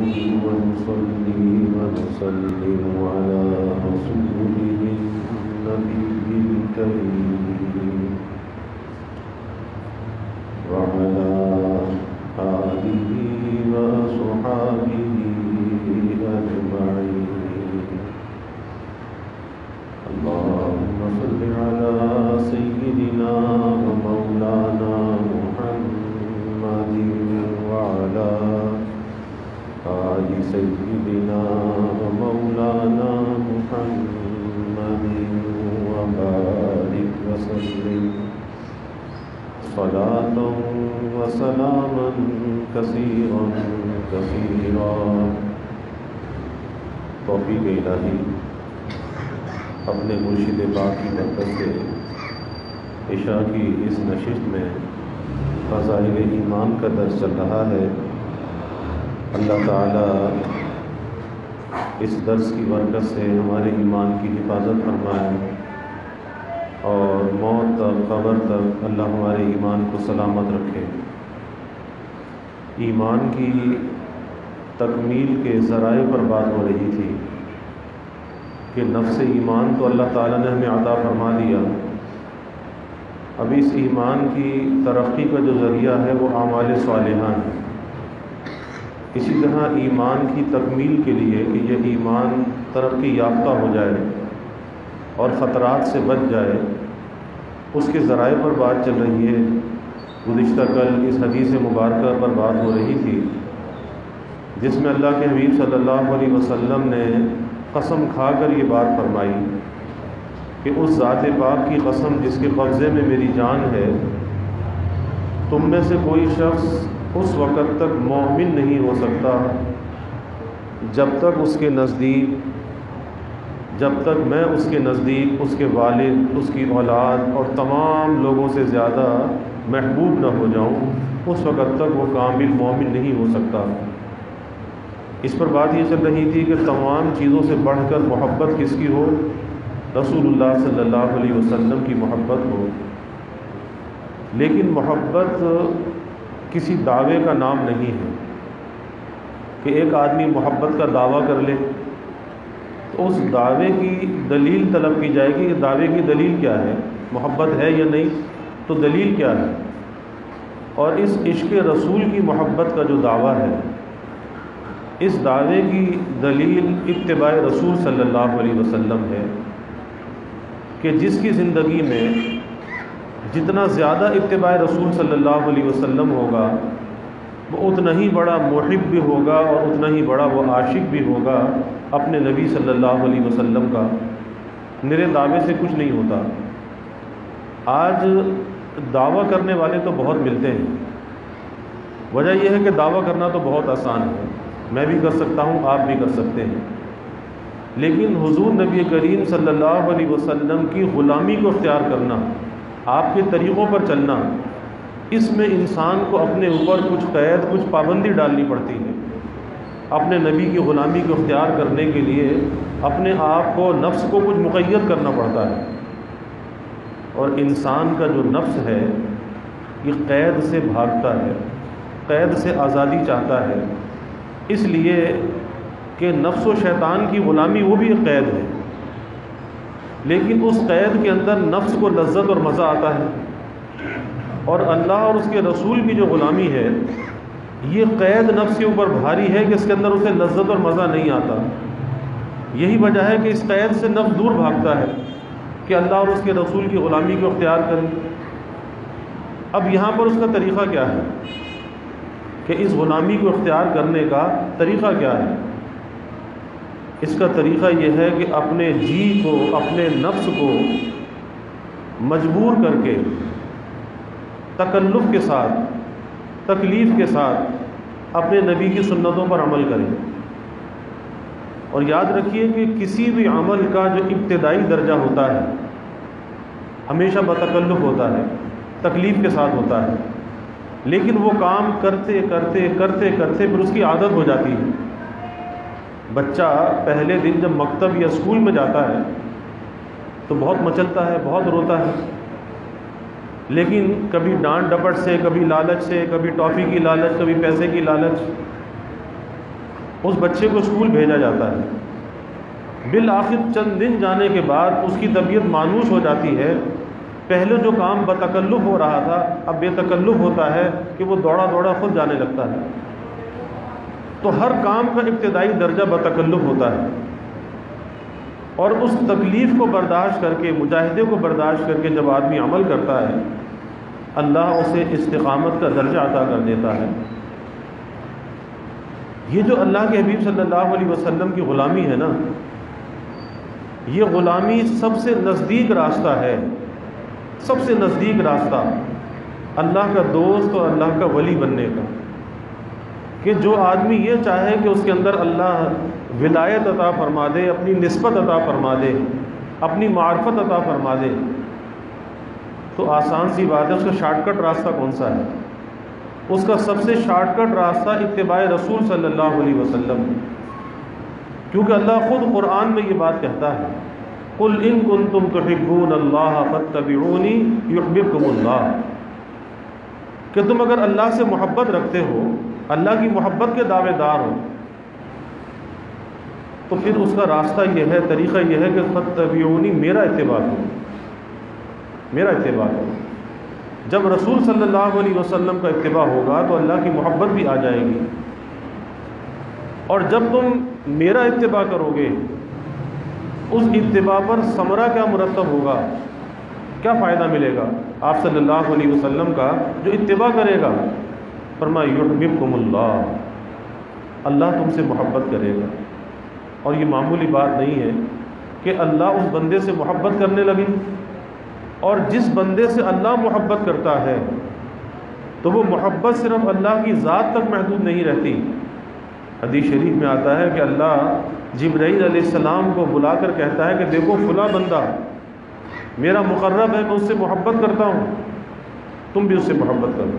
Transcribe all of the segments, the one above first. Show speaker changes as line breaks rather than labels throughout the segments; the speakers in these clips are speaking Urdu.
ونصلي ونسلم على رسوله النبي الكريم وعلى آله وصحبه أجمعين. اللهم صل على سيدنا ومولانا محمد وعلى آل سيدنا ومولانا محمد وبارك وسلم صلاة وسلاما كثيرا كثيرا. توفیق الہی اپنے مرشد پاک کی برکت سے عشاء کی اس نشست میں فضائل ایمان کا درس چل رہا ہے. اللہ تعالیٰ اس درس کی برکت سے ہمارے ایمان کی حفاظت فرمائے اور موت تک قبر تک اللہ ہمارے ایمان کو سلامت رکھے. ایمان کی تکمیل کے ذرائع پر بات ہو رہی تھی کہ نفس ایمان تو اللہ تعالیٰ نے ہمیں عطا فرما دیا. اب اس ایمان کی ترقی کا جو ذریعہ ہے وہ اعمال صالحہ ہے. اسی طرح ایمان کی تکمیل کے لیے کہ یہ ایمان ترقی یافتہ ہو جائے اور خطرات سے بچ جائے اس کے ذرائع پر بات چل رہی ہے. گزشتہ کل اس حدیث مبارکہ پر بات ہو رہی تھی جس میں اللہ کے حبیب صلی اللہ علیہ وسلم نے قسم کھا کر یہ بات فرمائی کہ اس ذات پاک کی قسم جس کے قبضے میں میری جان ہے، تم میں سے کوئی شخص اس وقت تک مومن نہیں ہو سکتا جب تک میں اس کے نزدیک اس کے والد، اس کی اولاد اور تمام لوگوں سے زیادہ محبوب نہ ہو جاؤں، اس وقت تک وہ کامل مومن نہیں ہو سکتا. اس پر بات یہ چل رہی تھی کہ تمام چیزوں سے بڑھ کر محبت کس کی ہو؟ رسول اللہ صلی اللہ علیہ وسلم کی محبت ہو. لیکن محبت کسی دعوے کا نام نہیں ہے کہ ایک آدمی محبت کا دعویٰ کر لے تو اس دعوے کی دلیل طلب کی جائے گی کہ دعوے کی دلیل کیا ہے، محبت ہے یا نہیں، تو دلیل کیا ہے. اور اس عشق رسول کی محبت کا جو دعویٰ ہے، اس دعوے کی دلیل اتباع رسول صلی اللہ علیہ وسلم ہے کہ جس کی زندگی میں جتنا زیادہ اتباع رسول صلی اللہ علیہ وسلم ہوگا وہ اتنا ہی بڑا محب بھی ہوگا اور اتنا ہی بڑا وہ عاشق بھی ہوگا اپنے نبی صلی اللہ علیہ وسلم کا. میرے دعوے سے کچھ نہیں ہوتا. آج دعویٰ کرنے والے تو بہت ملتے ہیں. وجہ یہ ہے کہ دعویٰ کرنا تو بہت آسان ہے، میں بھی کر سکتا ہوں، آپ بھی کر سکتے ہیں. لیکن حضور نبی کریم صلی اللہ علیہ وسلم کی غلامی کو اختیار کرنا، آپ کے طریقوں پر چلنا، اس میں انسان کو اپنے اوپر کچھ قید، کچھ پابندی ڈالنی پڑتی ہے. اپنے نبی کی غلامی کو اختیار کرنے کے لیے اپنے آپ کو، نفس کو کچھ مقید کرنا پڑتا ہے. اور انسان کا جو نفس ہے یہ قید سے بھاگتا ہے، قید سے آزادی چاہتا ہے. اس لیے کہ نفس و شیطان کی غلامی وہ بھی ایک قید ہے، لیکن اس قید کے اندر نفس کو لذت اور مزہ آتا ہے. اور اللہ اور اس کے رسول کی جو غلامی ہے یہ قید نفس کے اوپر بھاری ہے کہ اس کے اندر اسے لذت اور مزہ نہیں آتا. یہی وجہ ہے کہ اس قید سے نفس دور بھاگتا ہے کہ اللہ اور اس کے رسول کی غلامی کو اختیار کریں. اب یہاں پر اس کا طریقہ کیا ہے کہ اس غلامی کو اختیار کرنے کا طریقہ کیا ہے؟ اس کا طریقہ یہ ہے کہ اپنے جی کو، اپنے نفس کو مجبور کر کے، تکلف کے ساتھ، تکلیف کے ساتھ اپنے نبی کی سنتوں پر عمل کریں. اور یاد رکھیے کہ کسی بھی عمل کا جو ابتدائی درجہ ہوتا ہے ہمیشہ بتکلف ہوتا ہے، تکلیف کے ساتھ ہوتا ہے. لیکن وہ کام کرتے کرتے کرتے کرتے پھر اس کی عادت ہو جاتی ہے. بچہ پہلے دن جب مکتب یا اسکول میں جاتا ہے تو بہت مچلتا ہے، بہت روتا ہے، لیکن کبھی ڈانٹ ڈپٹ سے، کبھی لالچ سے، کبھی ٹافی کی لالچ، کبھی پیسے کی لالچ، اس بچے کو اسکول بھیجا جاتا ہے، بالآخر چند دن جانے کے بعد اس کی طبیعت مانوس ہو جاتی ہے، پہلے جو کام بتکلف ہو رہا تھا اب بے تکلف ہوتا ہے کہ وہ دوڑا دوڑا خود جانے لگتا ہے۔ تو ہر کام کا ابتدائی درجہ بتکلف ہوتا ہے، اور اس تکلیف کو برداشت کر کے، مجاہدے کو برداشت کر کے جب آدمی عمل کرتا ہے، اللہ اسے استقامت کا درجہ عطا کر دیتا ہے۔ یہ جو اللہ کے حبیب صلی اللہ علیہ وسلم کی غلامی ہے نا، یہ غلامی سب سے نزدیک راستہ ہے، سب سے نزدیک راستہ اللہ کا دوست اور اللہ کا ولی بننے کا، کہ جو آدمی یہ چاہے کہ اس کے اندر اللہ ولایت عطا فرما دے، اپنی نسبت عطا فرما دے، اپنی معرفت عطا فرما دے، تو آسان سی بات ہے، اس کا شارٹ کٹ راستہ کون سا ہے؟ اس کا سب سے شارٹ کٹ راستہ اتباع رسول صلی اللہ علیہ وسلم، کیونکہ اللہ خود قرآن میں یہ بات کہتا ہے، قُلْ إِن كُنتُمْ تُحِبُّونَ اللَّهَ فَاتَّبِعُونِي يُحْبِبْكُمُ اللَّهُ، کہ تم اگر اللہ سے محبت رکھتے ہو، اللہ کی محبت کے دعوے دار ہو، تو پھر اس کا راستہ یہ ہے، طریقہ یہ ہے کہ فَاتَّبِعُونِي، میرا اتباع کرو، میرا اتباع کرو۔ جب رسول صلی اللہ علیہ وسلم کا اتباع ہوگا تو اللہ کی محبت بھی آ جائے گی، اور جب تم میرا اتباع کرو گے، اس اتباع پر ثمرہ کیا مرتب ہوگا، کیا فائدہ ملے گا آپ صلی اللہ علیہ وسلم کا جو اتباع کرے گا؟ فرمایا یحببکم اللہ، اللہ تم سے محبت کرے گا۔ اور یہ معمولی بات نہیں ہے کہ اللہ اس بندے سے محبت کرنے لگے، اور جس بندے سے اللہ محبت کرتا ہے تو وہ محبت صرف اللہ کی ذات تک محدود نہیں رہتی۔ حدیث شریف میں آتا ہے کہ اللہ جبرائیل علیہ السلام کو بلا کر کہتا ہے کہ دیکھو فلاں بندہ میرا مقرب ہے، میں اس سے محبت کرتا ہوں، تم بھی اس سے محبت کرو۔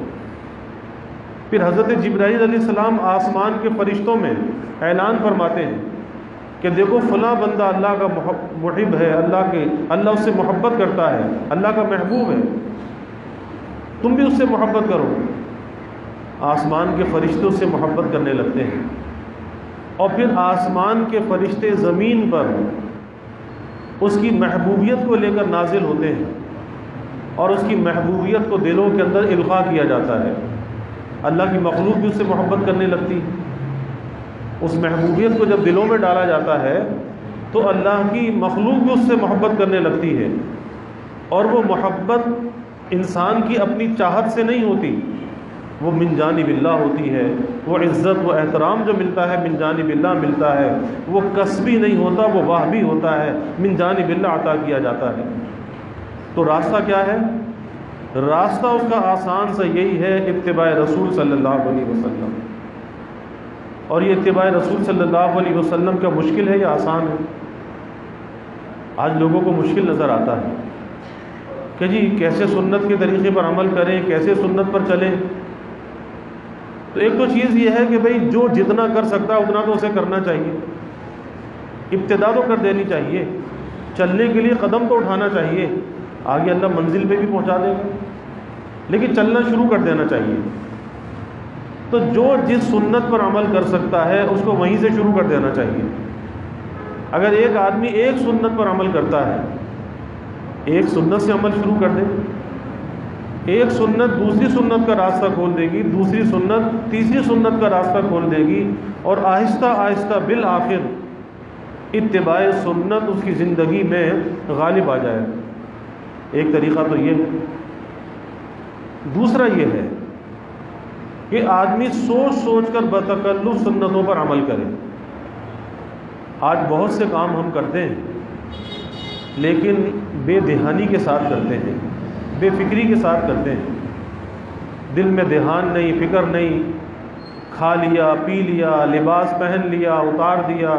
پھر حضرت جبرائیل علیہ السلام آسمان کے فرشتوں میں اعلان فرماتے ہیں کہ دیکھو فلاں بندہ اللہ کا محب ہے، اللہ اس سے محبت کرتا ہے، اللہ کا محبوب ہے، تم بھی اس سے محبت کرو۔ آسمان کے فرشتے اس سے محبت کرنے لگتے ہیں، اور پھر آسمان کے فرشتے زمین پر اس کی محبوبیت کو لے کر نازل ہوتے ہیں، اور اس کی محبوبیت کو دلوں کے اندر القاء کیا جاتا ہے۔ اللہ کی مخلوق بھی اس سے محبت کرنے لگتی، اس محبوبیت کو جب دلوں میں ڈالا جاتا ہے تو اللہ کی مخلوق بھی اس سے محبت کرنے لگتی ہے، اور وہ محبت انسان کی اپنی چاہت سے نہیں ہوتی، وہ من جانب اللہ ہوتی ہے۔ وہ عزت و احترام جو ملتا ہے من جانب اللہ ملتا ہے، وہ کسبی نہیں ہوتا، وہ واہبی ہوتا ہے، من جانب اللہ عطا کیا جاتا ہے۔ تو راستہ کیا ہے؟ راستہ اس کا آسان سا یہی ہے، اتباع رسول صلی اللہ علیہ وسلم۔ اور یہ اتباع رسول صلی اللہ علیہ وسلم کا مشکل ہے یا آسان ہے؟ آج لوگوں کو مشکل نظر آتا ہے کہ جی کیسے سنت کے طریقے پر عمل کریں، کیسے سنت پر چلیں۔ تو ایک تو چیز یہ ہے کہ بھئی جو جتنا کر سکتا ہے اتنا تو اسے کرنا چاہیے، ابتدا تو کر دینی چاہیے، چلنے کے لیے قدم تو اٹھانا چاہیے، آگے اللہ منزل پہ بھی پہنچا دے گا، لیکن چلنا شروع کر دینا چاہیے۔ تو جو جس سنت پر عمل کر سکتا ہے اس کو وہیں سے شروع کر دینا چاہیے۔ اگر ایک آدمی ایک سنت پر عمل کرتا ہے، ایک سنت سے عمل شروع کر دے، ایک سنت دوسری سنت کا راستہ کھول دے گی، دوسری سنت تیسری سنت کا راستہ کھول دے گی، اور آہستہ آہستہ بالآخر اتباع سنت اس کی زندگی میں غالب آ جائے۔ ایک طریقہ تو یہ ہے۔ دوسرا یہ ہے کہ آدمی سوچ سوچ کر بتکلف سنتوں پر عمل کرے۔ آج بہت سے کام ہم کرتے ہیں لیکن بے دھیانی کے ساتھ کرتے ہیں، بے فکری کے ساتھ کرتے ہیں، دل میں دھیان نہیں، فکر نہیں، کھا لیا پی لیا، لباس پہن لیا اتار دیا،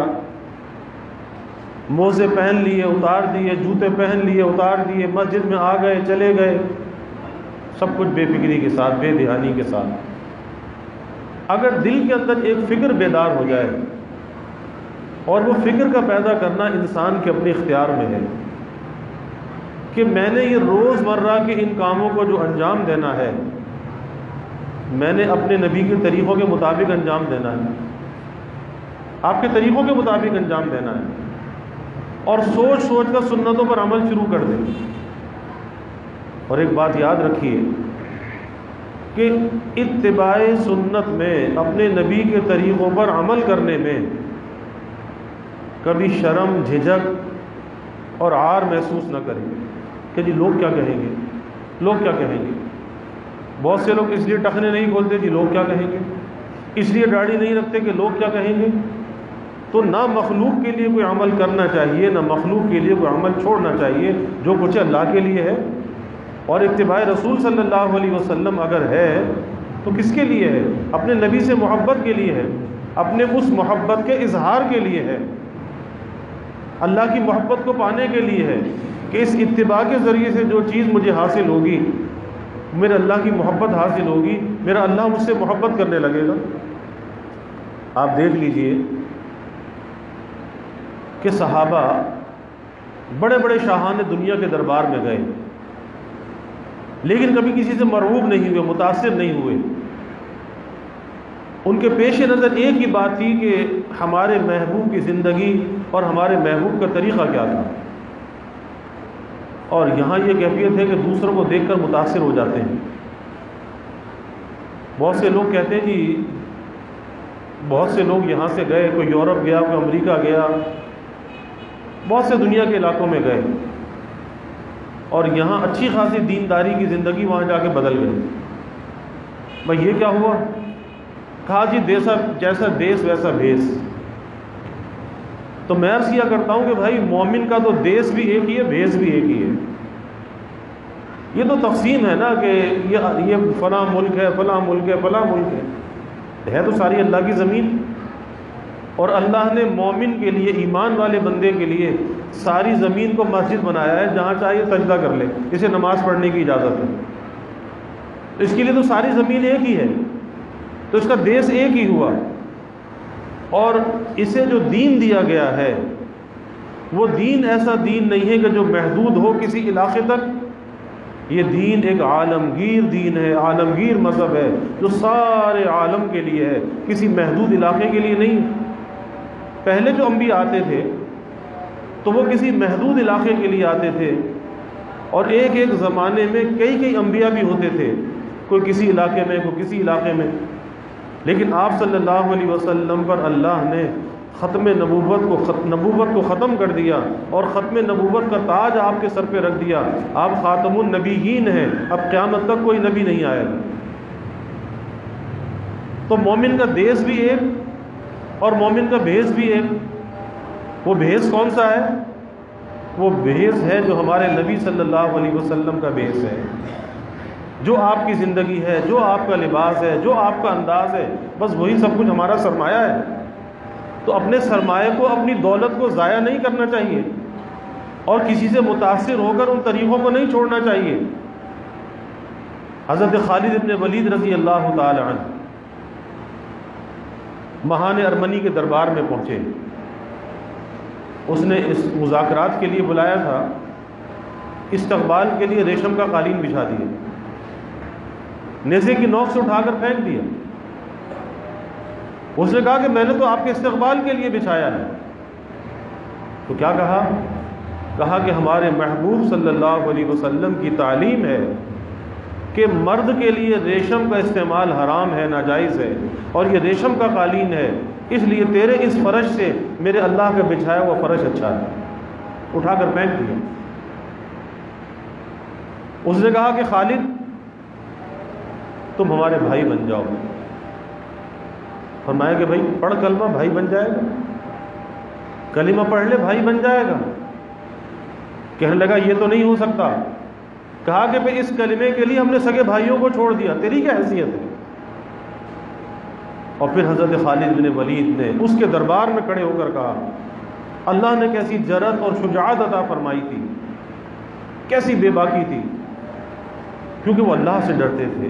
موزے پہن لیے اتار دیے، جوتے پہن لیے اتار دیے، مسجد میں آ گئے چلے گئے، سب کچھ بے فکری کے ساتھ، بے دھیانی کے ساتھ۔ اگر دل کے اندر ایک فکر بیدار ہو جائے، اور وہ فکر کا پیدا کرنا انسان کے اپنے اختیار میں ہے کہ میں نے یہ روز مرہ کے ان کاموں کو جو انجام دینا ہے، میں نے اپنے نبی کے طریقوں کے مطابق انجام دینا ہے، آپ کے طریقوں کے مطابق انجام دینا ہے، اور سوچ سوچ کر سنتوں پر عمل شروع کر دیں۔ اور ایک بات یاد رکھیے کہ اتباع سنت میں، اپنے نبی کے طریقوں پر عمل کرنے میں کبھی شرم، جھجک اور عار محسوس نہ کریں کہ جی لوگ کیا کہیں گے، لوگ کیا کہیں گے۔ بہت سے لوگ اس لیے ٹخنے نہیں کھولتے جی لوگ کیا کہیں گے، اس لیے داڑھی نہیں رکھتے کہ لوگ کیا کہیں گے۔ تو نہ مخلوق کے لیے کوئی عمل کرنا چاہیے، نہ مخلوق کے لیے کوئی عمل چھوڑنا چاہیے، جو کچھ اللہ کے لیے ہے۔ اور اتباع رسول صلی اللہ علیہ وسلم اگر ہے تو کس کے لیے ہے؟ اپنے نبی سے محبت کے لیے ہے، اپنے اس محبت کے اظہار کے لیے ہے، اللہ کی محبت کو پانے کے لیے ہے کہ اس اتباع کے ذریعے سے جو چیز مجھے حاصل ہوگی، میرے اللہ کی محبت حاصل ہوگی، میرا اللہ مجھ سے محبت کرنے لگے گا۔ آپ دیکھ لیجئے کہ صحابہ بڑے بڑے شاہان دنیا کے دربار میں گئے، لیکن کبھی کسی سے مرعوب نہیں ہوئے، متاثر نہیں ہوئے۔ ان کے پیش نظر ایک ہی بات تھی کہ ہمارے محبوب کی زندگی اور ہمارے محبوب کا طریقہ کیا تھا۔ اور یہاں یہ کیفیت ہے کہ دوسروں کو دیکھ کر متاثر ہو جاتے ہیں۔ بہت سے لوگ کہتے ہیں جی، بہت سے لوگ یہاں سے گئے، کوئی یورپ گیا، کوئی امریکہ گیا، بہت سے دنیا کے علاقوں میں گئے، اور یہاں اچھی خاصی دینداری کی زندگی وہاں جا کے بدل گئی۔ بھائی یہ کیا ہوا؟ کہا جی جیسا دیس ویسا بھیس۔ تو میں عرض کیا کرتا ہوں کہ بھائی مومن کا تو دیس بھی ایک ہی ہے، بھیس بھی ایک ہی ہے۔ یہ تو تقسیم ہے نا کہ یہ فلاں ملک ہے، فلاں ملک ہے، فلاں ملک ہے تو ساری اللہ کی زمین۔ اور اللہ نے مومن کے لیے، ایمان والے بندے کے لیے ساری زمین کو مسجد بنایا ہے، جہاں چاہیے سجدہ کر لے، اسے نماز پڑھنے کی اجازت ہے۔ اس کے لیے تو ساری زمین ایک ہی ہے، تو اس کا دیس ایک ہی ہوا۔ اور اسے جو دین دیا گیا ہے وہ دین ایسا دین نہیں ہے کہ جو محدود ہو کسی علاقے تک۔ یہ دین ایک عالمگیر دین ہے، عالمگیر مذہب ہے جو سارے عالم کے لیے ہے، کسی محدود علاقے کے لیے نہیں۔ پہلے جو انبیاء آتے تھے تو وہ کسی محدود علاقے کے لیے آتے تھے، اور ایک ایک زمانے میں کئی انبیاء بھی ہوتے تھے، کوئی کسی علاقے میں، کوئی کسی علاقے میں۔ لیکن آپ صلی اللہ علیہ وسلم پر اللہ نے ختم نبوت کو ختم کر دیا، اور ختم نبوت کا تاج آپ کے سر پہ رکھ دیا۔ آپ خاتم النبیین ہیں، اب قیامت تک کوئی نبی نہیں آئے گا۔ تو مومن کا دیس بھی ایک اور مومن کا بھیس بھی ایک۔ وہ بھیس کون سا ہے؟ وہ بھیس ہے جو ہمارے نبی صلی اللہ علیہ وسلم کا بھیس ہے، جو آپ کی زندگی ہے، جو آپ کا لباس ہے، جو آپ کا انداز ہے، بس وہی سب کچھ ہمارا سرمایہ ہے۔ تو اپنے سرمایہ کو، اپنی دولت کو ضائع نہیں کرنا چاہیے، اور کسی سے متاثر ہو کر ان طریقوں کو نہیں چھوڑنا چاہیے۔ حضرت خالد ابن ولید رضی اللہ تعالی عنہ مہان ارمنی کے دربار میں پہنچے۔ اس نے اس مذاکرات کے لیے بلایا تھا، استقبال کے لیے ریشم کا قالین بچھا دیا، نیزے کی نوک سے اٹھا کر پھینک دیا۔ اس نے کہا کہ میں نے تو آپ کے استقبال کے لیے بچھایا ہے۔ تو کیا کہا؟ کہا کہ ہمارے محبوب صلی اللہ علیہ وسلم کی تعلیم ہے کہ مرد کے لیے ریشم کا استعمال حرام ہے، ناجائز ہے، اور یہ ریشم کا قالین ہے، اس لیے تیرے اس فرش سے میرے اللہ کا بچھایا ہوا فرش اچھا ہے۔ اٹھا کر پھینک دیا۔ اس نے کہا کہ خالد تم ہمارے بھائی بن جاؤ۔ فرمایا کہ بھائی پڑھ کلمہ، بھائی بن جائے گا، کلمہ پڑھ لے بھائی بن جائے گا۔ کہنے لگا یہ تو نہیں ہو سکتا۔ کہا کہ بھئی اس کلمے کے لیے ہم نے سگے بھائیوں کو چھوڑ دیا، تیری کیا حیثیت ہے؟ اور پھر حضرت خالد بن ولید نے اس کے دربار میں کھڑے ہو کر کہا، اللہ نے کیسی جرأت اور شجاعت عطا فرمائی تھی، کیسی بے باکی تھی، کیونکہ وہ اللہ سے ڈرتے تھے،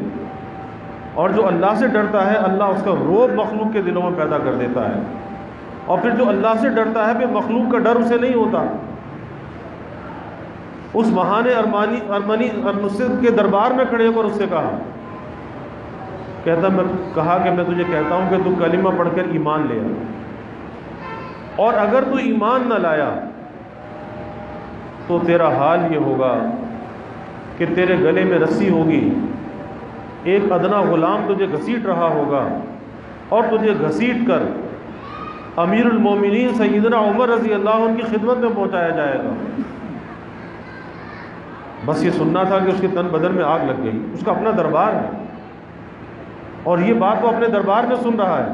اور جو اللہ سے ڈرتا ہے اللہ اس کا رعب مخلوق کے دلوں میں پیدا کر دیتا ہے، اور پھر جو اللہ سے ڈرتا ہے پھر مخلوق کا ڈر اسے نہیں ہوتا۔ اس مہان ارمنی کے دربار میں کھڑے ہو کر اس سے کہا کہ میں تجھے کہتا ہوں کہ تو کلمہ پڑھ کر ایمان لے آ۔ اور اگر تو ایمان نہ لایا تو تیرا حال یہ ہوگا کہ تیرے گلے میں رسی ہوگی، ایک ادنا غلام تجھے گھسیٹ رہا ہوگا، اور تجھے گھسیٹ کر امیر المومنین سیدنا عمر رضی اللہ عنہ کی خدمت میں پہنچایا جائے گا۔ بس یہ سننا تھا کہ اس کے تن بدن میں آگ لگ گئی، اس کا اپنا دربار ہے، اور یہ بات وہ اپنے دربار میں سن رہا ہے،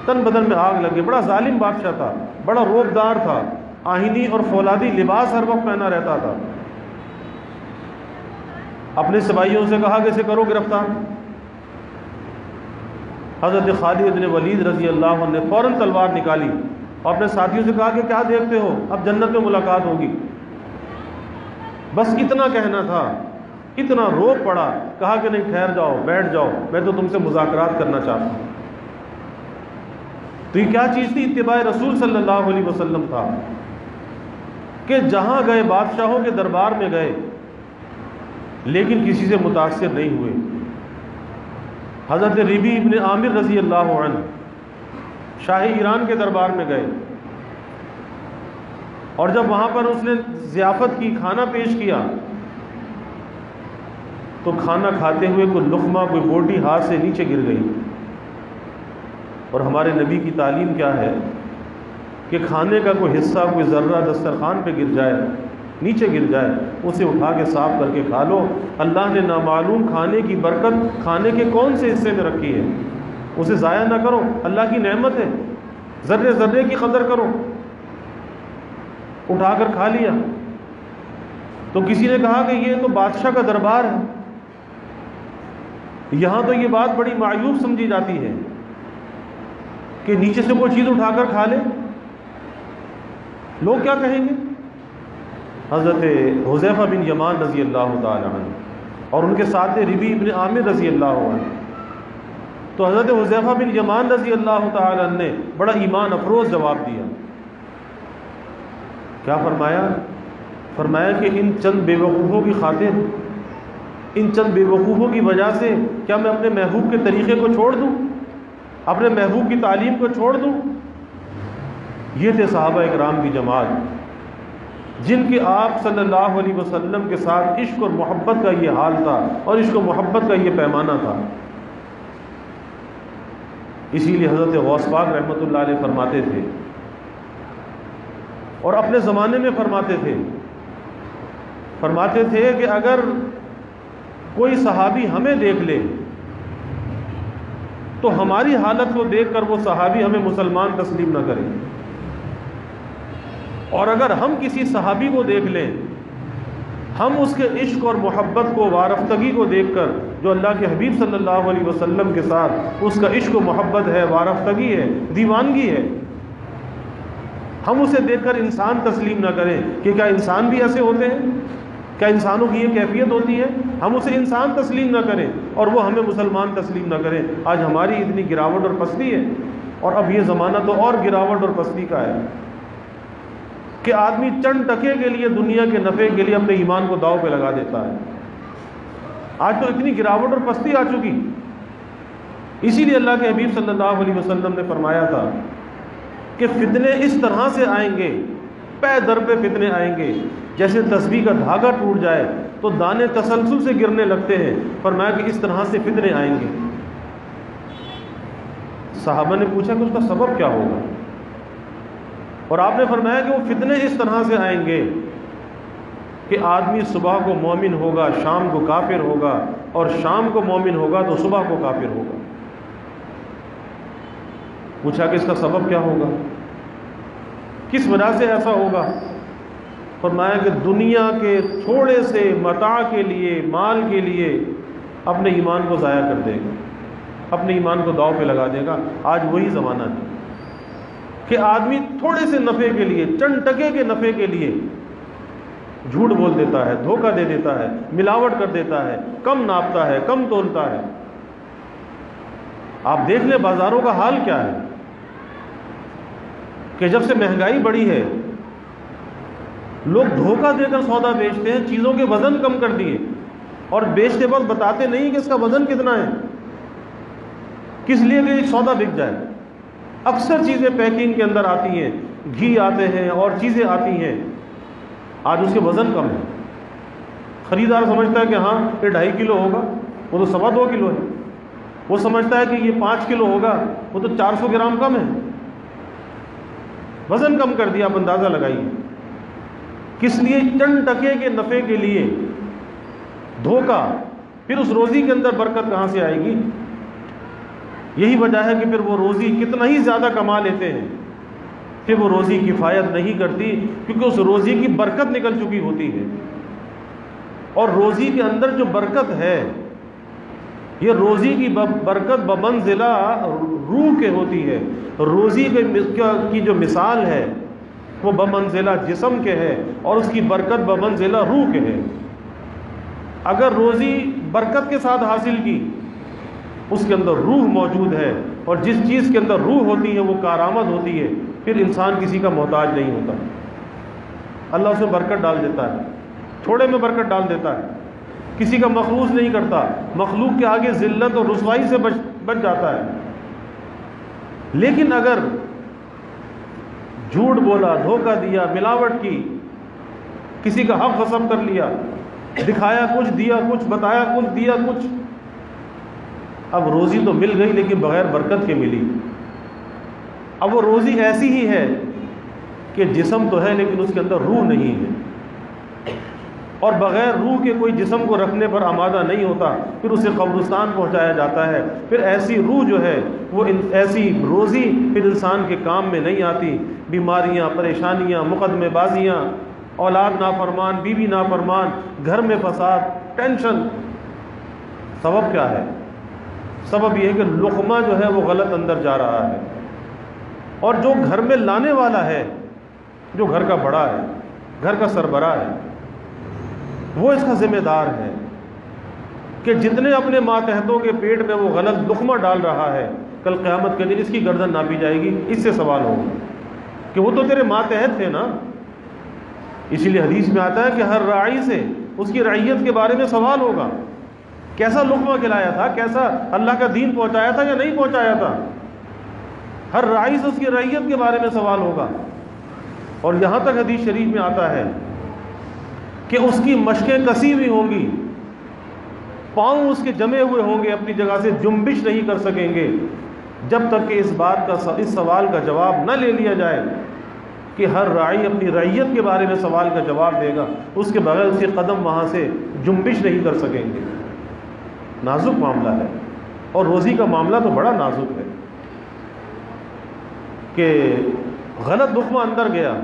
تن بدن میں آگ لگ گئی۔ بڑا ظالم بادشاہ تھا، بڑا روبدار تھا، آہنی اور فولادی لباس ہر وقت پہنا رہتا تھا۔ اپنے سپاہیوں سے کہا کہ اسے کرو گرفتار۔ حضرت خالد بن ولید رضی اللہ عنہ نے فوراً تلوار نکالی اور اپنے ساتھیوں سے کہا کہ کیا دیکھتے ہو، اب جنت میں ملاقات ہوگی۔ بس اتنا کہنا تھا، اتنا رو پڑا، کہا کہ نہیں ٹھہر جاؤ، بیٹھ جاؤ، میں تو تم سے مذاکرات کرنا چاہتا ہوں۔ تو یہ کیا چیز تھی؟ اتباع رسول صلی اللہ علیہ وسلم تھا کہ جہاں گئے بادشاہوں کے دربار میں گئے لیکن کسی سے متاثر نہیں ہوئے۔ حضرت ربیع ابن عامر رضی اللہ عنہ شاہ ایران کے دربار میں گئے، اور جب وہاں پر اس نے ضیافت کی، کھانا پیش کیا، تو کھانا کھاتے ہوئے کوئی لقمہ، کوئی بوٹی ہاتھ سے نیچے گر گئی۔ اور ہمارے نبی کی تعلیم کیا ہے کہ کھانے کا کوئی حصہ، کوئی ذرہ دسترخوان پہ گر جائے، نیچے گر جائے، اسے اٹھا کے صاف کر کے کھا لو۔ اللہ نے نامعلوم کھانے کی برکت کھانے کے کون سے حصے میں رکھی ہے، اسے ضائع نہ کرو، اللہ کی نعمت ہے، ذرے ذرے کی قدر کرو۔ اٹھا کر کھا لیا۔ تو کسی نے کہا کہ یہ تو بادشاہ کا دربار ہے، یہاں تو یہ بات بڑی معیوب سمجھی جاتی ہے کہ نیچے سے کوئی چیز اٹھا کر کھا لے، لوگ کیا کہیں گے؟ حضرت حذیفہ بن یمان رضی اللہ تعالی عنہ اور ان کے ساتھ ربیع بن عامر رضی اللہ عنہ، تو حضرت حذیفہ بن یمان رضی اللہ تعالی عنہ نے بڑا ایمان افروز جواب دیا۔ کیا فرمایا؟ فرمایا کہ ان چند بے وقوفوں کی خاطر، ان چند بے وقوفوں کی وجہ سے کیا میں اپنے محبوب کے طریقے کو چھوڑ دوں، اپنے محبوب کی تعلیم کو چھوڑ دوں؟ یہ تھے صحابہ اکرام کی جماعت جن کے آپ صلی اللہ علیہ وسلم کے ساتھ عشق اور محبت کا یہ حال تھا، اور عشق و محبت کا یہ پیمانہ تھا۔ اسی لیے حضرت غوث پاک رحمۃ اللہ علیہ فرماتے تھے، اور اپنے زمانے میں فرماتے تھے کہ اگر کوئی صحابی ہمیں دیکھ لے تو ہماری حالت کو دیکھ کر وہ صحابی ہمیں مسلمان تسلیم نہ کرے، اور اگر ہم کسی صحابی کو دیکھ لیں، ہم اس کے عشق اور محبت کو، وارفتگی کو دیکھ کر، جو اللہ کے حبیب صلی اللہ علیہ وسلم کے ساتھ اس کا عشق و محبت ہے، وارفتگی ہے، دیوانگی ہے، ہم اسے دیکھ کر انسان تسلیم نہ کریں کہ کیا انسان بھی ایسے ہوتے ہیں، کیا انسانوں کی یہ کیفیت ہوتی ہے، ہم اسے انسان تسلیم نہ کریں اور وہ ہمیں مسلمان تسلیم نہ کریں۔ آج ہماری اتنی گراوٹ اور پستی ہے، اور اب یہ زمانہ تو اور گراوٹ اور پستی کا ہے کہ آدمی چند ٹکے کے لیے، دنیا کے نفع کے لیے اپنے ایمان کو داؤ پہ لگا دیتا ہے۔ آج تو اتنی گراوٹ اور پستی آ چکی، اسی لیے اللہ کے حبیب صلی اللہ علیہ وسلم نے فرمایا تھا کہ فتنے اس طرح سے آئیں گے، پے در پہ فتنے آئیں گے، جیسے تسبیح کا دھاگا ٹوٹ جائے تو دانے تسلسل سے گرنے لگتے ہیں۔ فرمایا کہ اس طرح سے فتنے آئیں گے۔ صحابہ نے پوچھا کہ اس کا سبب کیا ہوگا، اور آپ نے فرمایا کہ وہ فتنے اس طرح سے آئیں گے کہ آدمی صبح کو مومن ہوگا، شام کو کافر ہوگا، اور شام کو مومن ہوگا تو صبح کو کافر ہوگا۔ پوچھا کہ اس کا سبب کیا ہوگا، کس وجہ سے ایسا ہوگا؟ فرمایا کہ دنیا کے تھوڑے سے متاع کے لیے، مال کے لیے اپنے ایمان کو ضائع کر دے گا، اپنے ایمان کو داؤ پہ لگا دے گا۔ آج وہی زمانہ ہے کہ آدمی تھوڑے سے نفع کے لیے، چند ٹکے کے نفع کے لیے جھوٹ بول دیتا ہے، دھوکہ دے دیتا ہے، ملاوٹ کر دیتا ہے، کم ناپتا ہے، کم تولتا ہے۔ آپ دیکھ لیں بازاروں کا حال کیا ہے کہ جب سے مہنگائی بڑھی ہے، لوگ دھوکہ دے کر سودا بیچتے ہیں، چیزوں کے وزن کم کر دیے، اور بیچتے وقت بتاتے نہیں کہ اس کا وزن کتنا ہے، کس لیے کہ سودا بک جائے۔ اکثر چیزیں پیکنگ کے اندر آتی ہیں، گھی آتے ہیں اور چیزیں آتی ہیں، آج اس کے وزن کم ہے، خریدار سمجھتا ہے کہ ہاں یہ 2.5 کلو ہوگا، وہ تو 2.25 کلو ہے، وہ سمجھتا ہے کہ یہ 5 کلو ہوگا، وہ تو 400 گرام کم ہے، وزن کم کر دیا، آپ اندازہ لگائیے، کس لیے؟ چند ٹکے کے نفع کے لیے دھوکہ، پھر اس روزی کے اندر برکت کہاں سے آئے گی؟ یہی وجہ ہے کہ پھر وہ روزی کتنا ہی زیادہ کما لیتے ہیں، پھر وہ روزی کفایت نہیں کرتی، کیونکہ اس روزی کی برکت نکل چکی ہوتی ہے، اور روزی کے اندر جو برکت ہے، یہ روزی کی برکت بمنزلہ روح کے ہوتی ہے، روزی کی جو مثال ہے وہ بمنزلہ جسم کے ہے، اور اس کی برکت بمنزلہ روح کے ہے۔ اگر روزی برکت کے ساتھ حاصل کی، اس کے اندر روح موجود ہے، اور جس چیز کے اندر روح ہوتی ہے وہ کارآمد ہوتی ہے، پھر انسان کسی کا محتاج نہیں ہوتا، اللہ اس میں برکت ڈال دیتا ہے، تھوڑے میں برکت ڈال دیتا ہے، کسی کا مخلوص نہیں کرتا، مخلوق کے آگے ذلت اور رسوائی سے بچ جاتا ہے۔ لیکن اگر جھوٹ بولا، دھوکہ دیا، ملاوٹ کی، کسی کا حق غصب کر لیا، دکھایا کچھ، دیا کچھ، بتایا کچھ، دیا کچھ، اب روزی تو مل گئی لیکن بغیر برکت کے ملی۔ اب وہ روزی ایسی ہی ہے کہ جسم تو ہے لیکن اس کے اندر روح نہیں ہے، اور بغیر روح کے کوئی جسم کو رکھنے پر آمادہ نہیں ہوتا، پھر اسے قبرستان پہنچایا جاتا ہے، پھر ایسی روح جو ہے وہ ایسی روزی پھر انسان کے کام میں نہیں آتی، بیماریاں، پریشانیاں، مقدمے بازیاں، اولاد نافرمان، بیوی نافرمان، گھر میں فساد، ٹینشن۔ سبب کیا ہے؟ سبب یہ ہے کہ لقمہ جو ہے وہ غلط اندر جا رہا ہے، اور جو گھر میں لانے والا ہے، جو گھر کا بڑا ہے، گھر کا سربراہ ہے، وہ اس کا ذمہ دار ہے کہ جتنے اپنے ماتحتوں کے پیٹ میں وہ غلط لقمہ ڈال رہا ہے، کل قیامت کے دن اس کی گردن ناپی جائے گی، اس سے سوال ہوگا کہ وہ تو تیرے ماتحت تھے نا۔ اسی لیے حدیث میں آتا ہے کہ ہر راعی سے اس کی رعیت کے بارے میں سوال ہوگا، کیسا لقمہ کھلایا تھا، کیسا اللہ کا دین پہنچایا تھا یا نہیں پہنچایا تھا۔ ہر راعی سے اس کی رعیت کے بارے میں سوال ہوگا، اور یہاں تک حدیث شریف میں آتا ہے کہ اس کی مشقیں کسی ہوئی ہوں گی، پاؤں اس کے جمے ہوئے ہوں گے، اپنی جگہ سے جنبش نہیں کر سکیں گے، جب تک کہ اس سوال کا جواب نہ لے لیا جائے کہ ہر راعی اپنی رعیت کے بارے میں سوال کا جواب دے گا، اس کے بغیر اس کے قدم وہاں سے جنبش نہیں کر سکیں گے۔ نازک معاملہ ہے، اور روزی کا معاملہ تو بڑا نازک ہے کہ غلط لقمہ اندر گیا،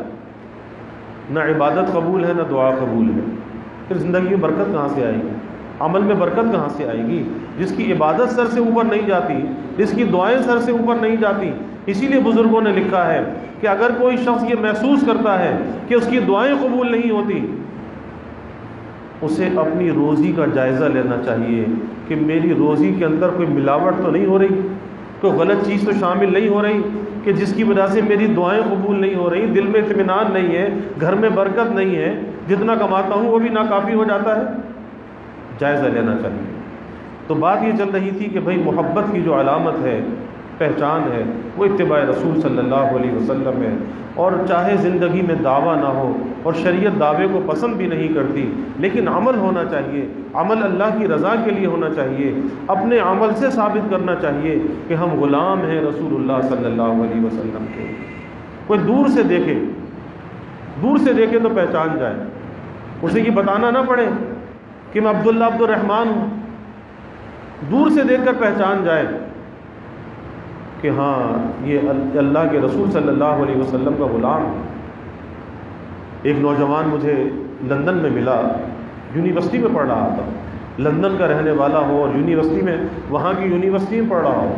نہ عبادت قبول ہے نہ دعا قبول ہے، پھر زندگی میں برکت کہاں سے آئے گی؟ عمل میں برکت کہاں سے آئے گی؟ جس کی عبادت سر سے اوپر نہیں جاتی، جس کی دعائیں سر سے اوپر نہیں جاتی۔ اسی لیے بزرگوں نے لکھا ہے کہ اگر کوئی شخص یہ محسوس کرتا ہے کہ اس کی دعائیں قبول نہیں ہوتی، اسے اپنی روزی کا جائزہ لینا چاہیے کہ میری روزی کے اندر کوئی ملاوٹ تو نہیں ہو رہی، کوئی غلط چیز تو شامل نہیں ہو رہی کہ جس کی وجہ سے میری دعائیں قبول نہیں ہو رہی، دل میں اطمینان نہیں ہے، گھر میں برکت نہیں ہے، جتنا کماتا ہوں وہ بھی ناکافی ہو جاتا ہے۔ جائزہ لینا چاہیے۔ تو بات یہ چل رہی تھی کہ بھئی محبت کی جو علامت ہے، پہچان ہے، وہ اتباع رسول صلی اللہ علیہ وسلم ہے، اور چاہے زندگی میں دعویٰ نہ ہو، اور شریعت دعوے کو پسند بھی نہیں کرتی، لیکن عمل ہونا چاہیے، عمل اللہ کی رضا کے لیے ہونا چاہیے، اپنے عمل سے ثابت کرنا چاہیے کہ ہم غلام ہیں رسول اللہ صلی اللہ علیہ وسلم کے۔ کوئی دور سے دیکھے تو پہچان جائے، اسے یہ بتانا نہ پڑے کہ میں عبداللہ عبد الرحمن ہوں، دور سے دیکھ کر پہچان جائے کہ ہاں یہ اللہ کے رسول صلی اللہ علیہ وسلم کا غلام ہے۔ ایک نوجوان مجھے لندن میں ملا، یونیورسٹی میں پڑھ رہا تھا، لندن کا رہنے والا ہو اور یونیورسٹی میں، وہاں کی یونیورسٹی میں پڑھ رہا ہو۔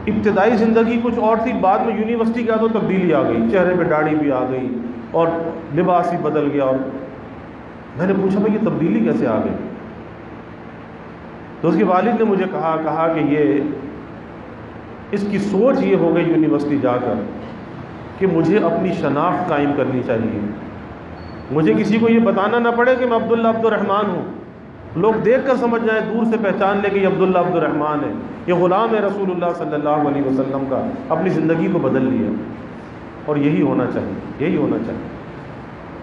ابتدائی زندگی کچھ اور تھی، بعد میں یونیورسٹی کا تو تبدیلی آ گئی، چہرے پہ داڑھی بھی آ گئی اور لباس بھی بدل گیا، اور میں نے پوچھا بھائی یہ تبدیلی کیسے آ گئی؟ تو اس کے والد نے مجھے کہا کہ اس کی سوچ یہ ہو گئی یونیورسٹی جا کر کہ مجھے اپنی شناخت قائم کرنی چاہیے، مجھے کسی کو یہ بتانا نہ پڑے کہ میں عبداللہ عبد الرحمن ہوں، لوگ دیکھ کر سمجھ جائیں، دور سے پہچان لے کہ یہ عبداللہ عبد الرحمن ہے، یہ غلام ہے رسول اللہ صلی اللہ علیہ وسلم کا، اپنی زندگی کو بدل لیا۔ اور یہی ہونا چاہیے، یہی ہونا چاہیے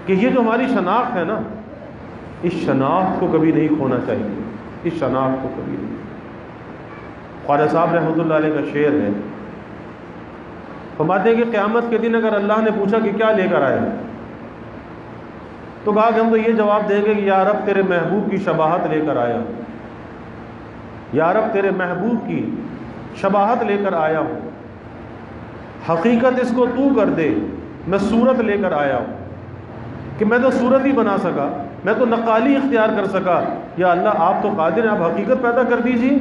کہ یہ جو ہماری شناخت ہے نا، اس شناخت کو کبھی نہیں کھونا چاہیے، اس شناخت کو کبھی نہیں۔ خواجہ صاحب رحمۃ اللہ علیہ کا شعر ہے، فرماتے ہیں کہ قیامت کے دن اگر اللہ نے پوچھا کہ کیا لے کر آئے تو کہا کہ ہم تو یہ جواب دیں گے کہ یا رب تیرے محبوب کی شباہت لے کر آیا ہوں، یا رب تیرے محبوب کی شباہت لے کر آیا ہوں، حقیقت اس کو تو کر دے، میں صورت لے کر آیا ہوں۔ کہ میں تو صورت ہی بنا سکا، میں تو نقالی اختیار کر سکا، یا اللہ آپ تو قادر ہیں، آپ حقیقت پیدا کر دیجیے۔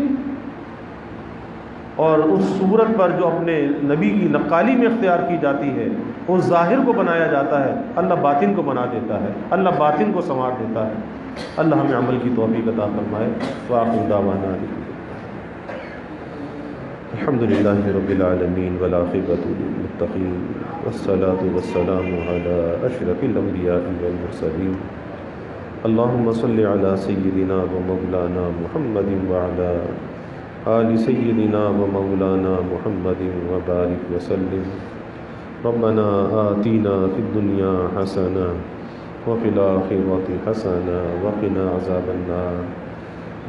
اور اس صورت پر جو اپنے نبی کی نقالی میں اختیار کی جاتی ہے، اس ظاہر کو بنایا جاتا ہے، اللہ باطن کو بنا دیتا ہے، اللہ باطن کو سنوار دیتا ہے۔ اللہ ہمیں عمل کی توفیق عطا فرمائے۔ وآخر دعوانا الحمد للہ رب العالمین والعاقبۃ للمتقین والصلاة والسلام علی اشرف الانبیاء والمرسلین اللہم صل علی سیدنا و مولانا محمد وعلی آل سیدنا و مولانا محمد وبارک وسلم ربنا آتینا فی الدنیا حسنہ وفی الآخرۃ حسنہ وقنا عذاب النار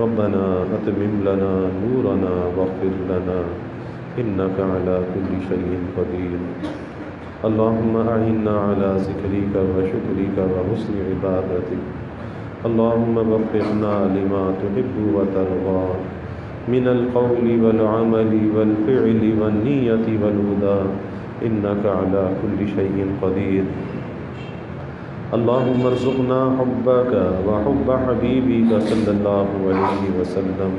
ربنا اتمم لنا نورنا واغفر لنا انک علی کل شیء قدیر اللہم اعنا علی ذکرک وشکرک وحسن عبادتک اللہم وفقنا لما تحب وترضى من القول والعمل والفعل والنیة والهدى انک علی کل شیء قدیر اللہم ارزقنا حبک وحب حبیبک صلی اللہ علیہ وسلم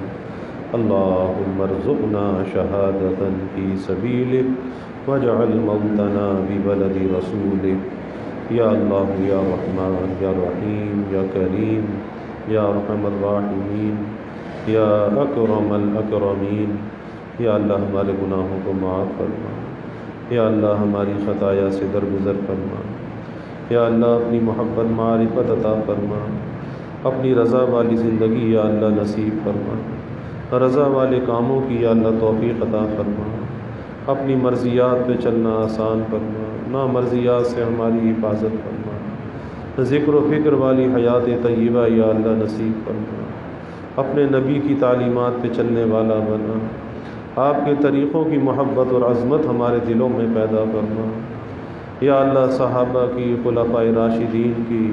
اللہم ارزقنا شہادتا فی سبیلک واجعل موتنا ببلد رسولک یا اللہ یا رحمان یا رحیم یا کریم یا ارحم الراحمین یا اکرم الاکرمین۔ یا اللہ ہمارے گناہوں کو معاف فرما، یا اللہ ہماری خطایا سے درگزر فرما، یا اللہ اپنی محبت معرفت عطا فرما، اپنی رضا والی زندگی یا اللہ نصیب فرما، رضا والے کاموں کی یا اللہ توفیق عطا فرما، اپنی مرضیات پہ چلنا آسان فرما، نامرضیات سے ہماری حفاظت فرما، ذکر و فکر والی حیات طیبہ یا اللہ نصیب فرما، اپنے نبی کی تعلیمات پہ چلنے والا بنا، آپ کے طریقوں کی محبت اور عظمت ہمارے دلوں میں پیدا فرما۔ یا اللہ صحابہ کی، خلفائے راشدین کی،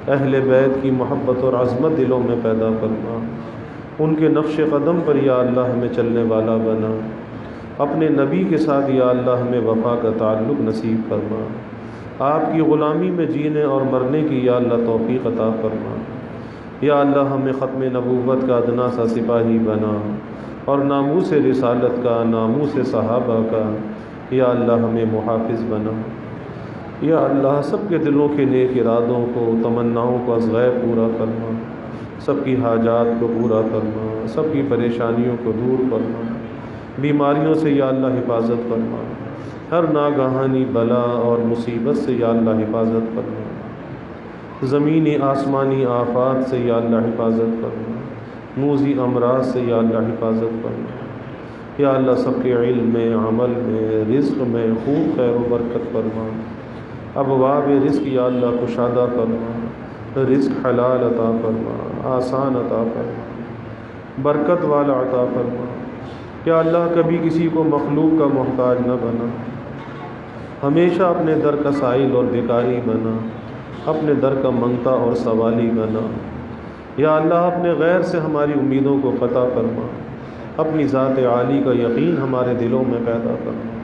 اہل بیت کی محبت اور عظمت دلوں میں پیدا فرما، ان کے نقش قدم پر یا اللہ ہمیں چلنے والا بنا، اپنے نبی کے ساتھ یا اللہ ہمیں وفا کا تعلق نصیب فرما، آپ کی غلامی میں جینے اور مرنے کی یا اللہ توفیق عطا فرما۔ یا اللہ ہمیں ختم نبوت کا ادنا سا سپاہی بنا، اور ناموس رسالت کا، ناموس صحابہ کا یا اللہ ہمیں محافظ بنا۔ یا اللہ سب کے دلوں کے نیک ارادوں کو، تمناؤں کو از غیب پورا فرما، سب کی حاجات کو پورا فرما، سب کی پریشانیوں کو دور فرما، بیماریوں سے یا اللہ حفاظت فرما، ہر ناگہانی بلا اور مصیبت سے یا اللہ حفاظت فرما، زمینی آسمانی آفات سے یا اللہ حفاظت فرما، موذی امراض سے یا اللہ حفاظت فرما۔ یا اللہ سب کے علم میں، عمل میں، رزق میں خوب خیر و برکت فرما، ابواب رزق یا اللہ کشادہ فرما، رزق حلال عطا فرما، آسان عطا فرما، برکت والا عطا فرما۔ یا اللہ کبھی کسی کو مخلوق کا محتاج نہ بنا، ہمیشہ اپنے در کا سائل اور بھکاری بنا، اپنے در کا منگتا اور سوالی بنا۔ یا اللہ اپنے غیر سے ہماری امیدوں کو قطع فرما، اپنی ذات عالی کا یقین ہمارے دلوں میں پیدا فرما۔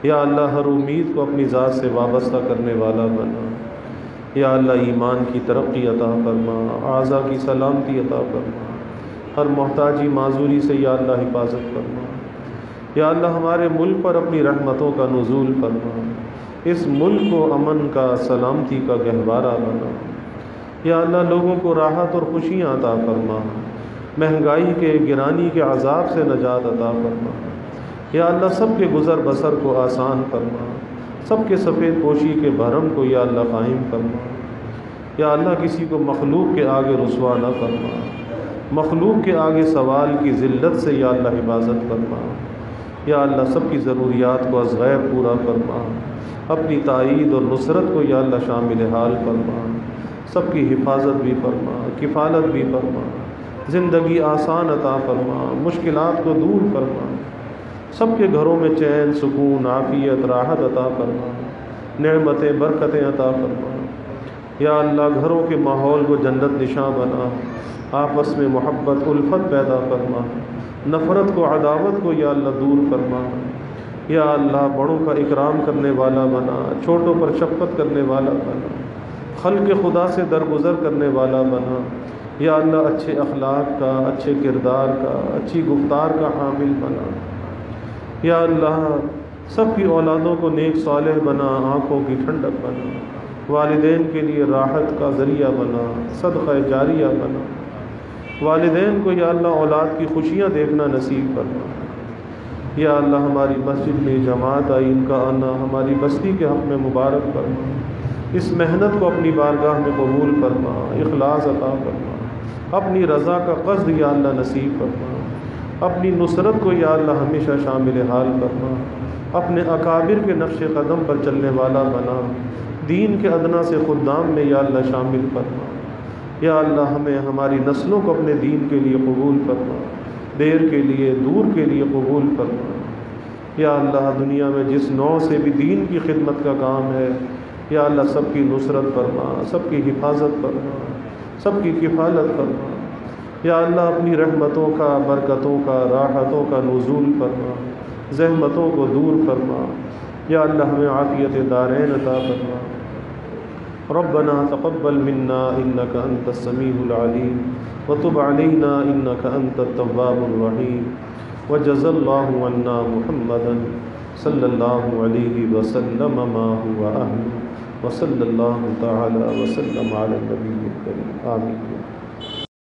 یا اللہ ہر امید کو اپنی ذات سے وابستہ کرنے والا بنا۔ یا اللہ ایمان کی ترقی عطا فرما، اعضاء کی سلامتی عطا فرما، ہر محتاجی معذوری سے یا اللہ حفاظت فرما۔ یا اللہ ہمارے ملک پر اپنی رحمتوں کا نزول فرما، اس ملک کو امن کا، سلامتی کا گہوارہ بنا۔ یا اللہ لوگوں کو راحت اور خوشیاں عطا فرما، مہنگائی کے، گرانی کے عذاب سے نجات عطا فرما۔ یا اللہ سب کے گزر بسر کو آسان فرما، سب کے سفید پوشی کے بھرم کو یا اللہ قائم فرما۔ یا اللہ کسی کو مخلوق کے آگے رسوا نہ فرما، مخلوق کے آگے سوال کی ذلت سے یا اللہ حفاظت فرما۔ یا اللہ سب کی ضروریات کو از غیب پورا فرما، اپنی تائید اور نصرت کو یا اللہ شامل حال فرما، سب کی حفاظت بھی فرما، کفالت بھی فرما، زندگی آسان عطا فرما، مشکلات کو دور فرما، سب کے گھروں میں چین، سکون، عافیت، راحت عطا فرما، نعمتیں، برکتیں عطا فرما۔ یا اللہ گھروں کے ماحول کو جنت نشاں بنا، آپس میں محبت، الفت پیدا فرما، نفرت کو، عداوت کو یا اللہ دور فرما۔ یا اللہ بڑوں کا اکرام کرنے والا بنا، چھوٹوں پر شفقت کرنے والا بنا، خلق خدا سے درگزر کرنے والا بنا۔ یا اللہ اچھے اخلاق کا، اچھے کردار کا، اچھی گفتار کا حامل بنا۔ یا اللہ سب کی اولادوں کو نیک صالح بنا، آنکھوں کی ٹھنڈک بنا، والدین کے لیے راحت کا ذریعہ بنا، صدقہ جاریہ بنا۔ والدین کو یا اللہ اولاد کی خوشیاں دیکھنا نصیب فرما۔ یا اللہ ہماری مسجد میں جماعت آئی، ان کا آنا ہماری بستی کے حق میں مبارک فرما، اس محنت کو اپنی بارگاہ میں قبول فرما، اخلاص عطا فرما، اپنی رضا کا قصد یا اللہ نصیب فرما، اپنی نصرت کو یا اللہ ہمیشہ شامل حال فرما، اپنے اکابر کے نقش قدم پر چلنے والا بنا، دین کے ادنا سے خدام میں یا اللہ شامل فرما۔ یا اللہ ہمیں ہماری نسلوں کو اپنے دین کے لیے قبول فرما، دیر کے لیے، دور کے لیے قبول فرما۔ یا اللہ دنیا میں جس نوع سے بھی دین کی خدمت کا کام ہے یا اللہ سب کی نصرت فرما، سب کی حفاظت فرما، سب کی کفالت فرما۔ یا اللہ اپنی رحمتوں کا، برکتوں کا، راحتوں کا نزول فرما، زحمتوں کو دور فرما۔ یا اللہ ہمیں عافیت دارین عطا فرما۔ ربنا تقبل منا انك انت السميع العليم وتب علينا انك انت التواب الرحيم وجزى الله عنا محمدا صلى الله عليه وسلم ما هو اهله وصلى الله تعالى وسلم على النبي الكريم آمين۔